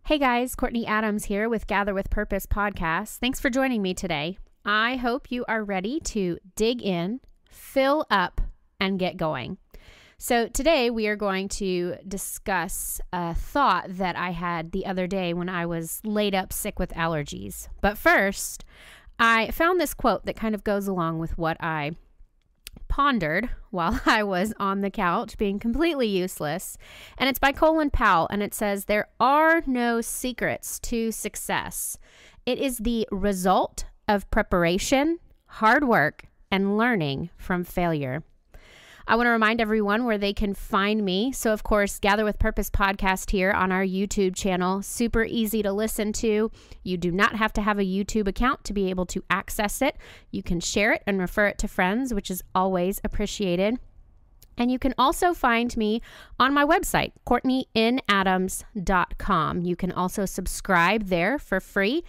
Hey guys, Courtney Adams here with Gather with Purpose podcast. Thanks for joining me today. I hope you are ready to dig in, fill up, and get going. So today we are going to discuss a thought that I had the other day when I was laid up sick with allergies. But first, I found this quote that kind of goes along with what I pondered while I was on the couch being completely useless. And it's by Colin Powell, and it says, "There are no secrets to success. It is the result of preparation, hard work, and learning from failure." I want to remind everyone where they can find me. So, of course, Gather with Purpose podcast here on our YouTube channel. Super easy to listen to. You do not have to have a YouTube account to be able to access it. You can share it and refer it to friends, which is always appreciated. And you can also find me on my website, CourtneyNAdams.com. You can also subscribe there for free.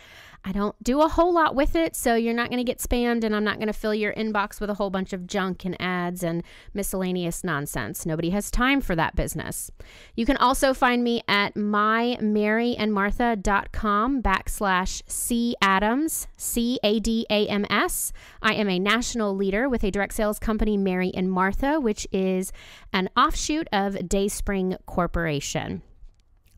I don't do a whole lot with it, so you're not going to get spammed, and I'm not going to fill your inbox with a whole bunch of junk and ads and miscellaneous nonsense. Nobody has time for that business. You can also find me at mymaryandmartha.com/CAdams, CADAMS. I am a national leader with a direct sales company, Mary and Martha, which is an offshoot of Dayspring Corporation.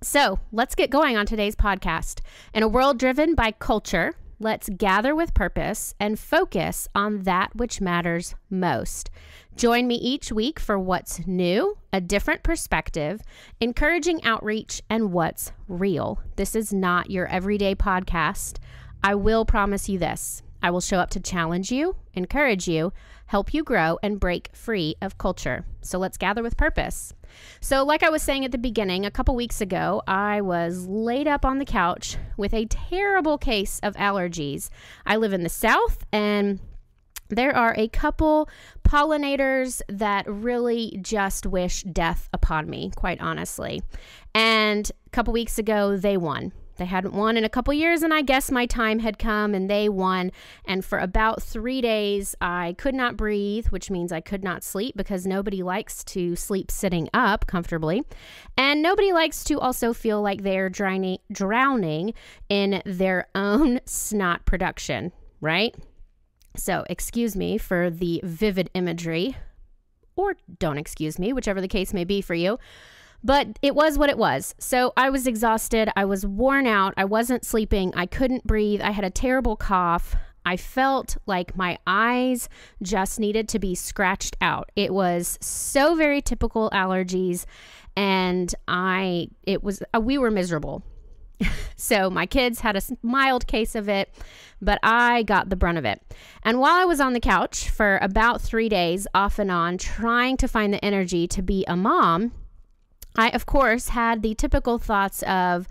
So let's get going on today's podcast. In a world driven by culture, let's gather with purpose and focus on that which matters most. Join me each week for what's new, a different perspective, encouraging outreach, and what's real. This is not your everyday podcast. I will promise you this. I will show up to challenge you, encourage you, help you grow, and break free of culture. So let's gather with purpose. So like I was saying at the beginning, a couple weeks ago, I was laid up on the couch with a terrible case of allergies. I live in the South, and there are a couple pollinators that really just wish death upon me, quite honestly. And a couple weeks ago, they won. They hadn't won in a couple years, and I guess my time had come, and they won. And for about 3 days, I could not breathe, which means I could not sleep because nobody likes to sleep sitting up comfortably. And nobody likes to also feel like they're drowning in their own snot production, right? So excuse me for the vivid imagery, or don't excuse me, whichever the case may be for you. But it was what it was. So I was exhausted. I was worn out. I wasn't sleeping. I couldn't breathe. I had a terrible cough. I felt like my eyes just needed to be scratched out. It was so very typical allergies, and we were miserable. So my kids had a mild case of it, but I got the brunt of it. And while I was on the couch for about 3 days, off and on, trying to find the energy to be a mom, I, of course, had the typical thoughts of,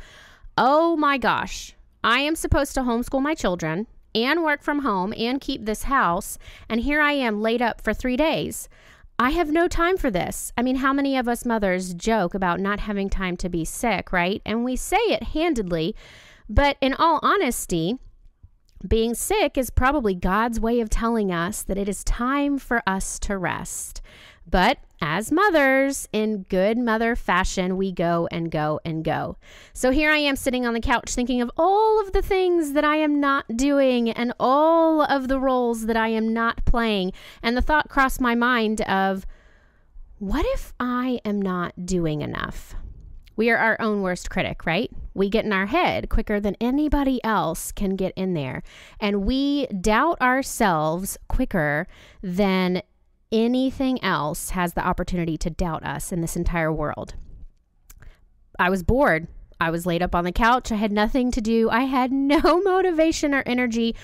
oh my gosh, I am supposed to homeschool my children and work from home and keep this house, and here I am laid up for 3 days. I have no time for this. I mean, how many of us mothers joke about not having time to be sick, right? And we say it handedly, but in all honesty, being sick is probably God's way of telling us that it is time for us to rest. But as mothers, in good mother fashion, we go and go and go. So here I am sitting on the couch thinking of all of the things that I am not doing and all of the roles that I am not playing. And the thought crossed my mind of, what if I am not doing enough? We are our own worst critic, right? We get in our head quicker than anybody else can get in there. And we doubt ourselves quicker than anything else has the opportunity to doubt us in this entire world. I was bored. I was laid up on the couch. I had nothing to do. I had no motivation or energy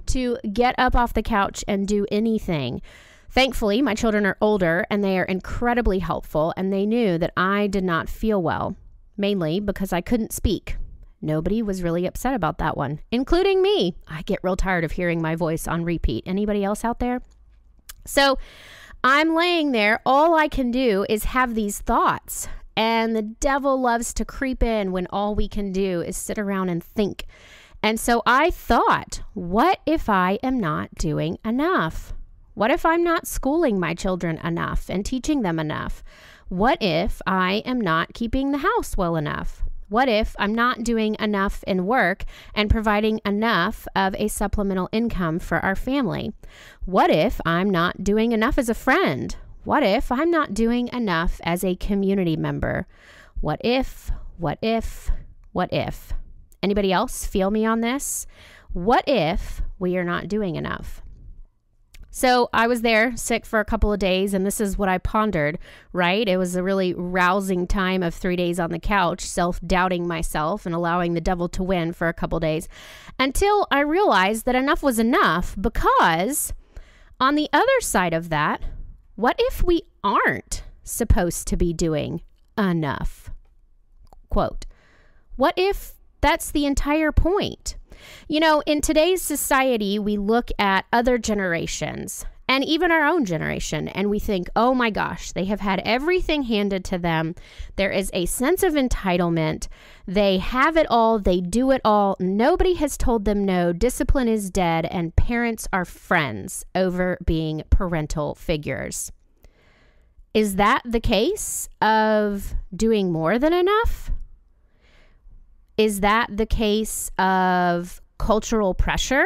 to get up off the couch and do anything. Thankfully, my children are older, and they are incredibly helpful, and they knew that I did not feel well, mainly because I couldn't speak. Nobody was really upset about that one, including me. I get real tired of hearing my voice on repeat. Anybody else out there? So I'm laying there. All I can do is have these thoughts, and the devil loves to creep in when all we can do is sit around and think. And so I thought, what if I am not doing enough? What if I'm not schooling my children enough and teaching them enough? What if I am not keeping the house well enough? What if I'm not doing enough in work and providing enough of a supplemental income for our family? What if I'm not doing enough as a friend? What if I'm not doing enough as a community member? What if? Anybody else feel me on this? What if we are not doing enough? So I was there sick for a couple of days, and this is what I pondered, right? It was a really rousing time of 3 days on the couch, self-doubting myself and allowing the devil to win for a couple of days, until I realized that enough was enough, because on the other side of that, what if we aren't supposed to be doing enough? Quote, what if that's the entire point? You know, in today's society, we look at other generations and even our own generation, and we think, oh my gosh, they have had everything handed to them. There is a sense of entitlement. They have it all. They do it all. Nobody has told them no. Discipline is dead, and parents are friends over being parental figures. Is that the case of doing more than enough? Is that the case of cultural pressure?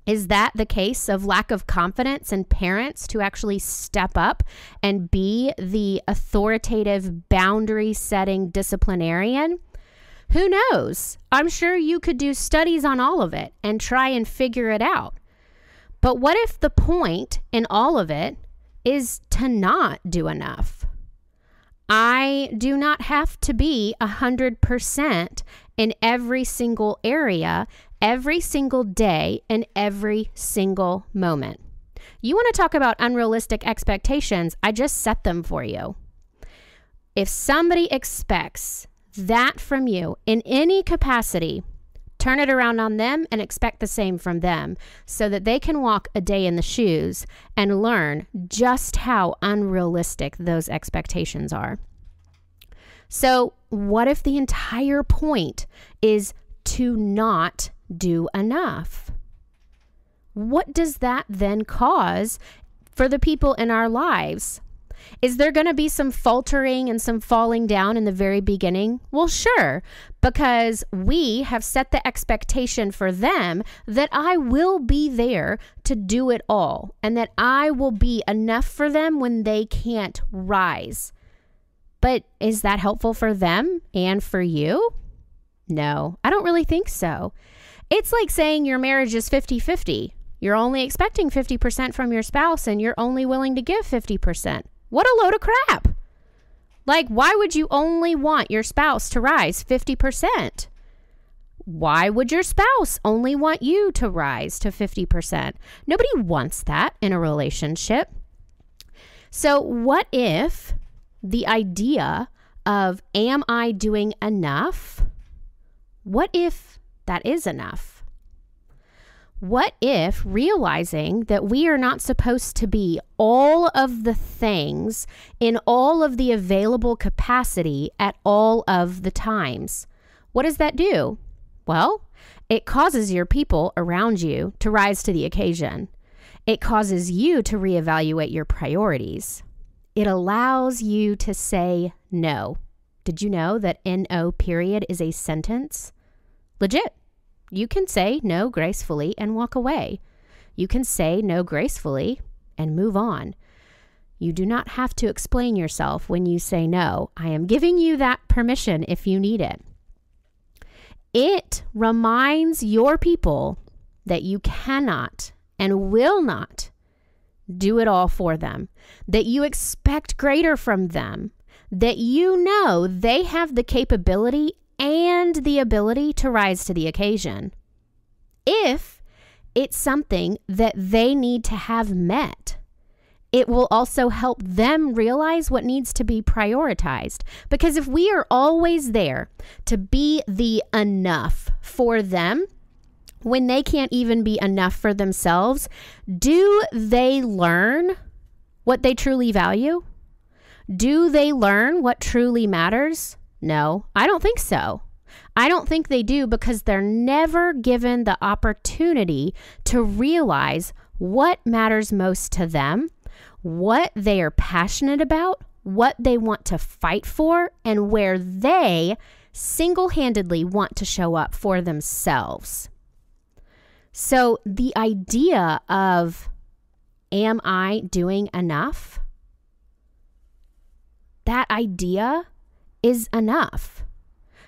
Is that the case of lack of confidence in parents to actually step up and be the authoritative, boundary-setting disciplinarian? Who knows? I'm sure you could do studies on all of it and try and figure it out. But what if the point in all of it is to not do enough? I do not have to be 100% in every single area, every single day, and every single moment. You want to talk about unrealistic expectations? I just set them for you. If somebody expects that from you in any capacity, turn it around on them and expect the same from them, so that they can walk a day in the shoes and learn just how unrealistic those expectations are. So what if the entire point is to not do enough? What does that then cause for the people in our lives? Is there going to be some faltering and some falling down in the very beginning? Well, sure, because we have set the expectation for them that I will be there to do it all, and that I will be enough for them when they can't rise. But is that helpful for them and for you? No, I don't really think so. It's like saying your marriage is 50-50. You're only expecting 50% from your spouse, and you're only willing to give 50%. What a load of crap. Like, why would you only want your spouse to rise 50%? Why would your spouse only want you to rise to 50%? Nobody wants that in a relationship. So what if the idea of, am I doing enough? What if that is enough? What if realizing that we are not supposed to be all of the things in all of the available capacity at all of the times? What does that do? Well, it causes your people around you to rise to the occasion. It causes you to reevaluate your priorities. It allows you to say no. Did you know that NO period is a sentence? Legit. You can say no gracefully and walk away. You can say no gracefully and move on. You do not have to explain yourself when you say no. I am giving you that permission if you need it. It reminds your people that you cannot and will not do it all for them, that you expect greater from them, that you know they have the capability and the ability to rise to the occasion. If it's something that they need to have met, it will also help them realize what needs to be prioritized. Because if we are always there to be the enough for them, when they can't even be enough for themselves, do they learn what they truly value? Do they learn what truly matters? No, I don't think so. I don't think they do, because they're never given the opportunity to realize what matters most to them, what they are passionate about, what they want to fight for, and where they single-handedly want to show up for themselves. So the idea of, am I doing enough? That idea is enough.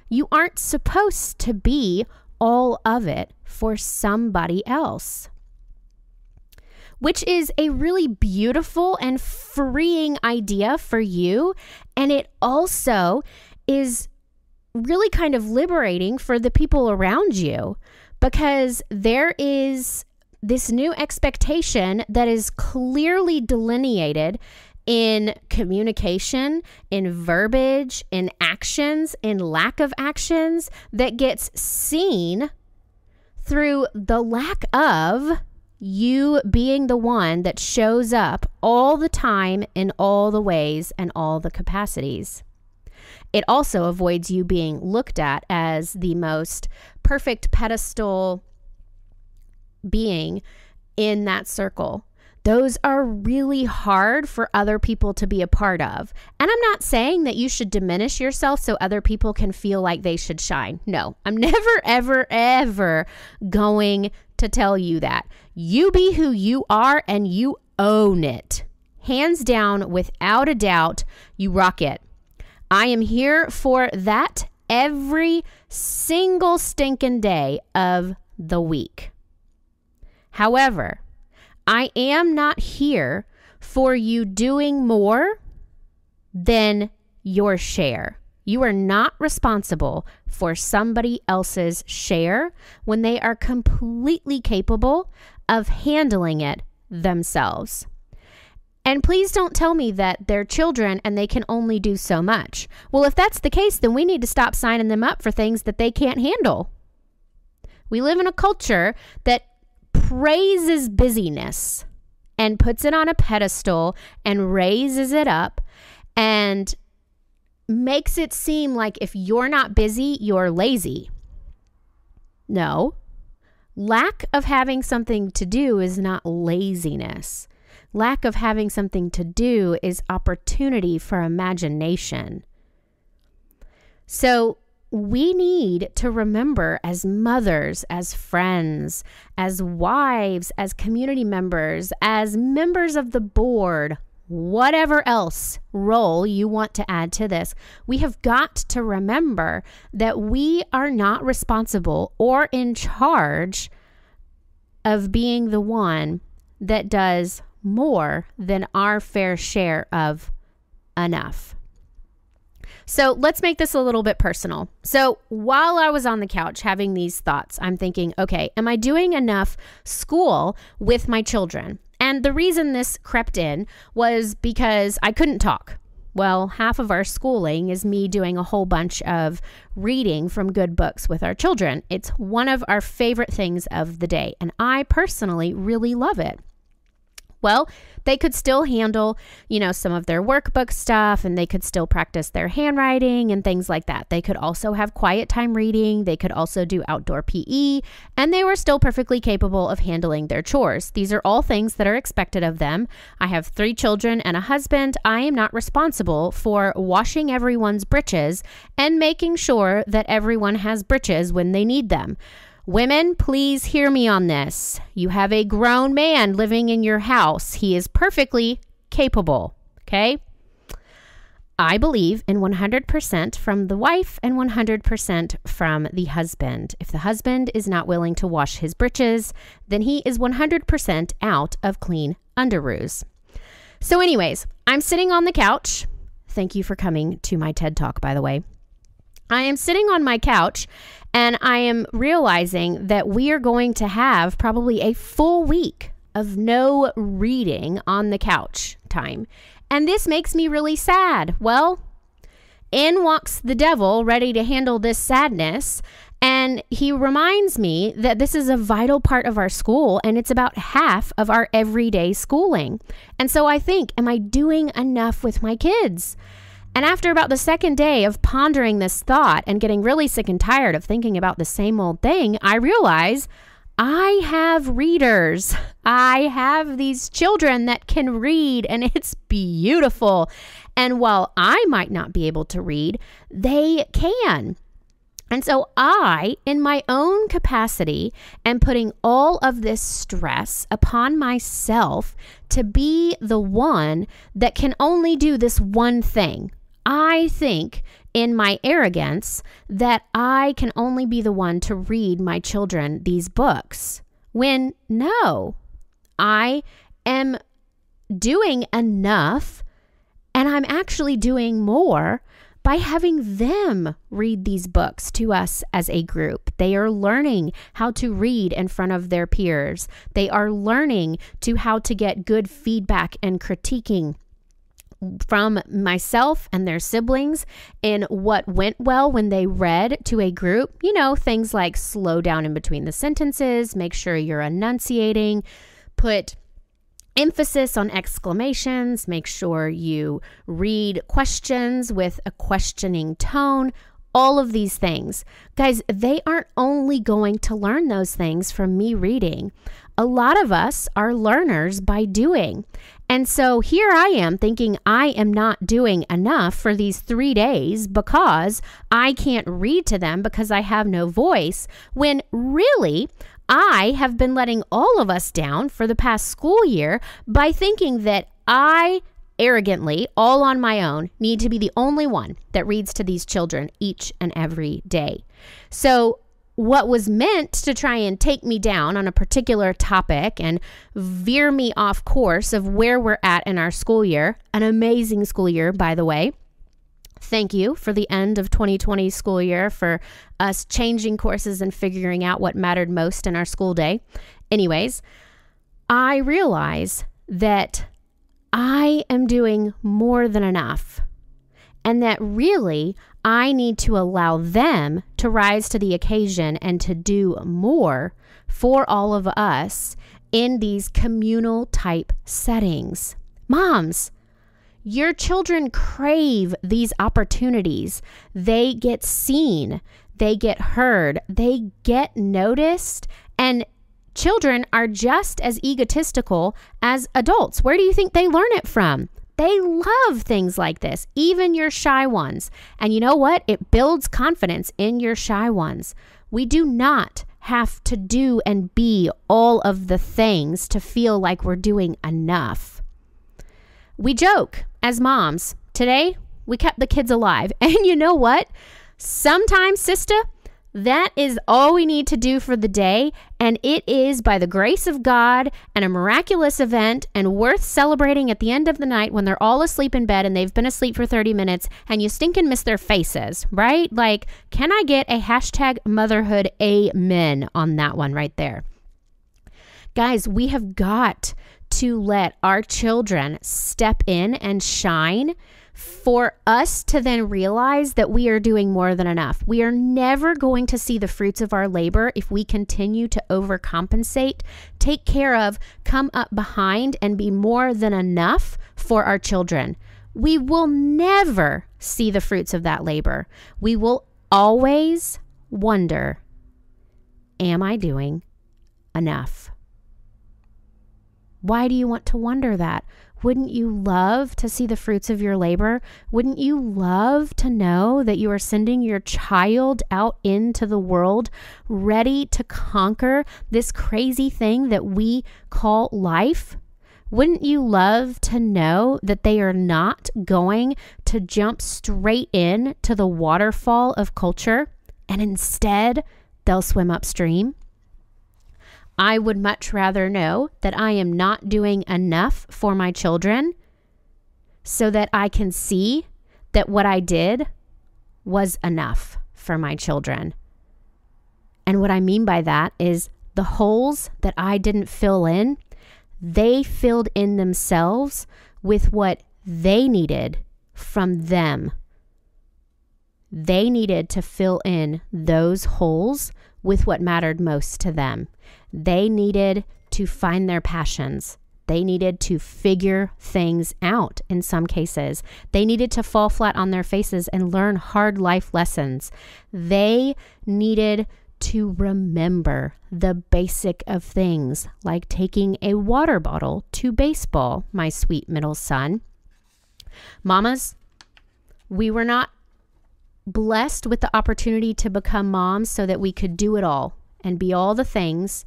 You aren't supposed to be all of it for somebody else, which is a really beautiful and freeing idea for you. And it also is really kind of liberating for the people around you, because there is this new expectation that is clearly delineated in communication, in verbiage, in actions, in lack of actions, that gets seen through the lack of you being the one that shows up all the time in all the ways and all the capacities. It also avoids you being looked at as the most perfect pedestal being in that circle. Those are really hard for other people to be a part of. And I'm not saying that you should diminish yourself so other people can feel like they should shine. No, I'm never, ever, ever going to tell you that. You be who you are and you own it. Hands down, without a doubt, you rock it. I am here for that every single stinking day of the week. However, I am not here for you doing more than your share. You are not responsible for somebody else's share when they are completely capable of handling it themselves. And please don't tell me that they're children and they can only do so much. Well, if that's the case, then we need to stop signing them up for things that they can't handle. We live in a culture that praises busyness and puts it on a pedestal and raises it up and makes it seem like if you're not busy, you're lazy. No, lack of having something to do is not laziness. Lack of having something to do is opportunity for imagination. So we need to remember, as mothers, as friends, as wives, as community members, as members of the board, whatever else role you want to add to this, we have got to remember that we are not responsible or in charge of being the one that does more than our fair share of enough. So let's make this a little bit personal. So while I was on the couch having these thoughts, I'm thinking, okay, am I doing enough school with my children? And the reason this crept in was because I couldn't talk. Well, half of our schooling is me doing a whole bunch of reading from good books with our children. It's one of our favorite things of the day, and I personally really love it. Well, they could still handle, some of their workbook stuff, and they could still practice their handwriting and things like that. They could also have quiet time reading. They could also do outdoor PE, and they were still perfectly capable of handling their chores. These are all things that are expected of them. I have 3 children and a husband. I am not responsible for washing everyone's britches and making sure that everyone has britches when they need them. Women, please hear me on this. You have a grown man living in your house. He is perfectly capable, okay? I believe in 100% from the wife and 100% from the husband. If the husband is not willing to wash his britches, then he is 100% out of clean underoos. So anyways, I'm sitting on the couch. Thank you for coming to my TED Talk, by the way. I am sitting on my couch and I am realizing that we are going to have probably a full week of no reading on the couch time. And this makes me really sad. Well, in walks the devil ready to handle this sadness. And he reminds me that this is a vital part of our school and it's about half of our everyday schooling. And so I think, am I doing enough with my kids? And after about the second day of pondering this thought and getting really sick and tired of thinking about the same old thing, I realize I have readers. I have these children that can read, and it's beautiful. And while I might not be able to read, they can. And so I, in my own capacity, am putting all of this stress upon myself to be the one that can only do this one thing. I think in my arrogance that I can only be the one to read my children these books. When no, I am doing enough, and I'm actually doing more by having them read these books to us as a group. They are learning how to read in front of their peers. They are learning how to get good feedback and critiquing from myself and their siblings in what went well when they read to a group. You know, things like slow down in between the sentences, make sure you're enunciating, put emphasis on exclamations, make sure you read questions with a questioning tone, all of these things. Guys, they aren't only going to learn those things from me reading. A lot of us are learners by doing. And so here I am thinking I am not doing enough for these 3 days because I can't read to them because I have no voice, when really I have been letting all of us down for the past school year by thinking that I arrogantly, all on my own, need to be the only one that reads to these children each and every day. So what was meant to try and take me down on a particular topic and veer me off course of where we're at in our school year, an amazing school year, by the way. Thank you for the end of 2020 school year, for us changing courses and figuring out what mattered most in our school day. Anyways, I realize that I am doing more than enough, and that really I need to allow them to rise to the occasion and to do more for all of us in these communal type settings. Moms, your children crave these opportunities. They get seen, they get heard, they get noticed, and children are just as egotistical as adults. Where do you think they learn it from? They love things like this, even your shy ones. And you know what? It builds confidence in your shy ones. We do not have to do and be all of the things to feel like we're doing enough. We joke as moms. Today, we kept the kids alive. And you know what? Sometimes, sister, that is all we need to do for the day. And it is by the grace of God and a miraculous event and worth celebrating at the end of the night when they're all asleep in bed and they've been asleep for 30 minutes and you stinking miss their faces, right? Like, can I get a hashtag motherhood amen on that one right there? Guys, we have got to let our children step in and shine for us to then realize that we are doing more than enough. We are never going to see the fruits of our labor if we continue to overcompensate, take care of, come up behind, and be more than enough for our children. We will never see the fruits of that labor. We will always wonder, am I doing enough? Why do you want to wonder that? Wouldn't you love to see the fruits of your labor? Wouldn't you love to know that you are sending your child out into the world ready to conquer this crazy thing that we call life? Wouldn't you love to know that they are not going to jump straight in to the waterfall of culture and instead they'll swim upstream? I would much rather know that I am not doing enough for my children so that I can see that what I did was enough for my children. And what I mean by that is the holes that I didn't fill in, they filled in themselves with what they needed from them. They needed to fill in those holes with what mattered most to them. They needed to find their passions. They needed to figure things out in some cases. They needed to fall flat on their faces and learn hard life lessons. They needed to remember the basic of things, like taking a water bottle to baseball, my sweet middle son. Mamas, we were not blessed with the opportunity to become moms so that we could do it all and be all the things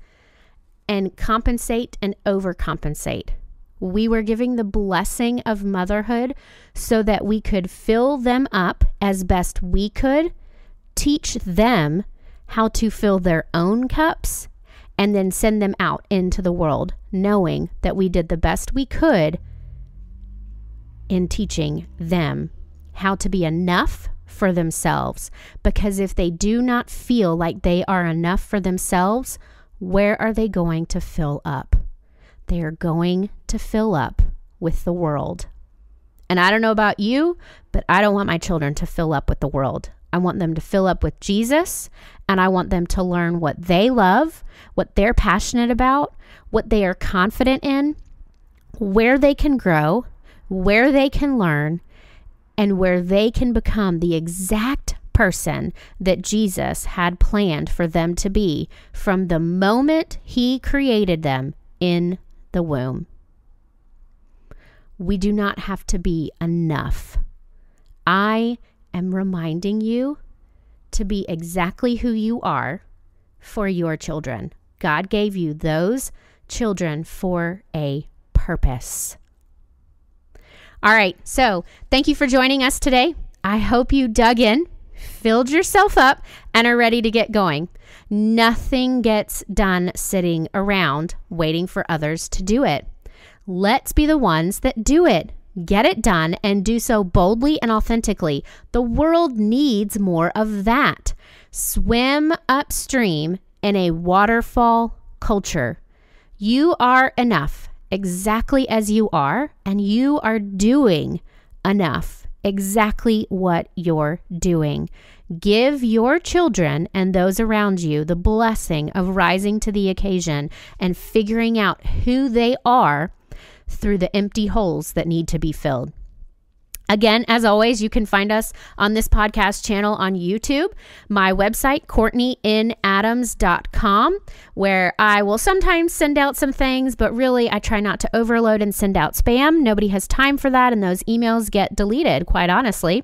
and compensate and overcompensate. We were giving the blessing of motherhood so that we could fill them up as best we could, teach them how to fill their own cups, and then send them out into the world, knowing that we did the best we could in teaching them how to be enough for themselves. Because if they do not feel like they are enough for themselves, where are they going to fill up? They are going to fill up with the world. And I don't know about you, but I don't want my children to fill up with the world. I want them to fill up with Jesus, and I want them to learn what they love, what they're passionate about, what they are confident in, where they can grow, where they can learn, and where they can become the exact person that Jesus had planned for them to be from the moment he created them in the womb. We do not have to be enough. I am reminding you to be exactly who you are for your children. God gave you those children for a purpose. All right, so thank you for joining us today. I hope you dug in, filled yourself up, and are ready to get going. Nothing gets done sitting around waiting for others to do it. Let's be the ones that do it. Get it done and do so boldly and authentically. The world needs more of that. Swim upstream in a waterfall culture. You are enough exactly as you are, and you are doing enough exactly what you're doing. Give your children and those around you the blessing of rising to the occasion and figuring out who they are through the empty holes that need to be filled. Again, as always, you can find us on this podcast channel on YouTube, my website, CourtneyInAdams.com, where I will sometimes send out some things, but really I try not to overload and send out spam. Nobody has time for that, and those emails get deleted, quite honestly.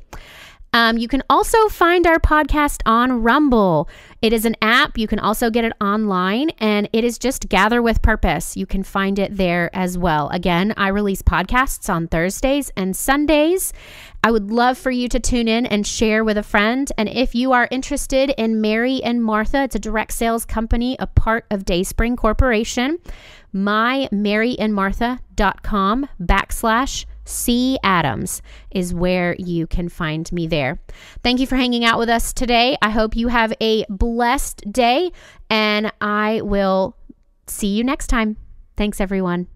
You can also find our podcast on Rumble. It is an app. You can also get it online, and it is just Gather with Purpose. You can find it there as well. Again, I release podcasts on Thursdays and Sundays. I would love for you to tune in and share with a friend. And if you are interested in Mary and Martha, it's a direct sales company, a part of Dayspring Corporation, mymaryandmartha.com/C Adams is where you can find me there. Thank you for hanging out with us today. I hope you have a blessed day, and I will see you next time. Thanks, everyone.